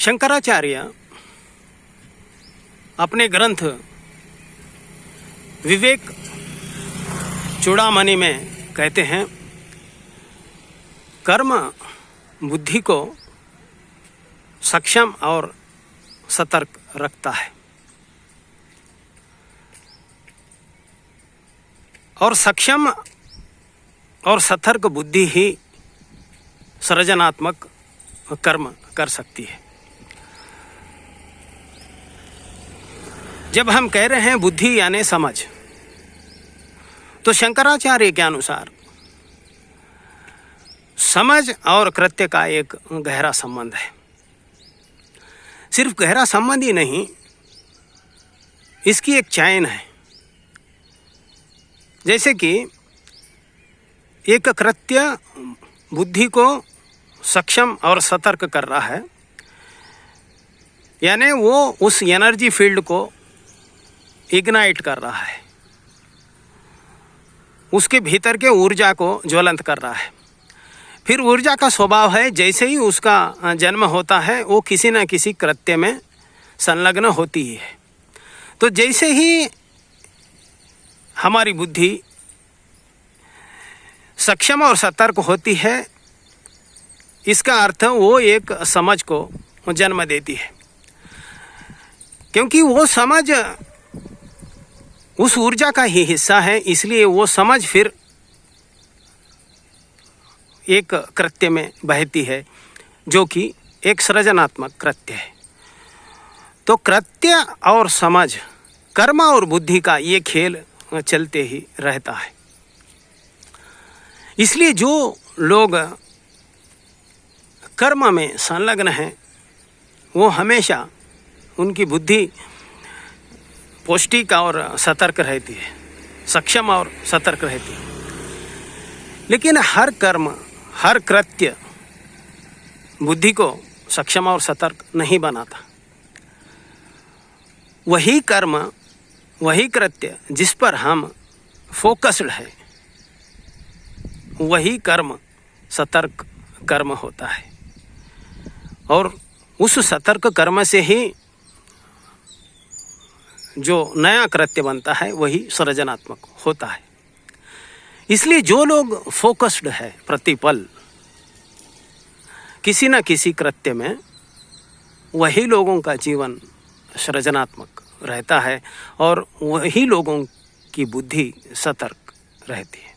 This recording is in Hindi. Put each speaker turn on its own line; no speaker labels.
शंकराचार्य अपने ग्रंथ विवेक चूड़ामणि में कहते हैं, कर्म बुद्धि को सक्षम और सतर्क रखता है और सक्षम और सतर्क बुद्धि ही सृजनात्मक कर्म कर सकती है। जब हम कह रहे हैं बुद्धि यानी समझ, तो शंकराचार्य के अनुसार समझ और कृत्य का एक गहरा संबंध है। सिर्फ गहरा संबंध ही नहीं, इसकी एक चैन है। जैसे कि एक कृत्य बुद्धि को सक्षम और सतर्क कर रहा है, यानी वो उस एनर्जी फील्ड को इग्नाइट कर रहा है, उसके भीतर के ऊर्जा को ज्वलंत कर रहा है। फिर ऊर्जा का स्वभाव है, जैसे ही उसका जन्म होता है वो किसी न किसी कृत्य में संलग्न होती ही है। तो जैसे ही हमारी बुद्धि सक्षम और सतर्क होती है, इसका अर्थ वो एक समझ को जन्म देती है, क्योंकि वो समझ उस ऊर्जा का ही हिस्सा है। इसलिए वो समझ फिर एक कृत्य में बहती है, जो कि एक सृजनात्मक कृत्य है। तो कृत्य और समझ, कर्म और बुद्धि का ये खेल चलते ही रहता है। इसलिए जो लोग कर्म में संलग्न हैं, वो हमेशा उनकी बुद्धि पौष्टिक और सतर्क रहती है, सक्षम और सतर्क रहती है। लेकिन हर कर्म, हर कृत्य बुद्धि को सक्षम और सतर्क नहीं बनाता। वही कर्म, वही कृत्य जिस पर हम फोकस्ड है, वही कर्म सतर्क कर्म होता है और उस सतर्क कर्म से ही जो नया कृत्य बनता है वही सृजनात्मक होता है। इसलिए जो लोग फोकस्ड है प्रतिपल किसी न किसी कृत्य में, वही लोगों का जीवन सृजनात्मक रहता है और वही लोगों की बुद्धि सतर्क रहती है।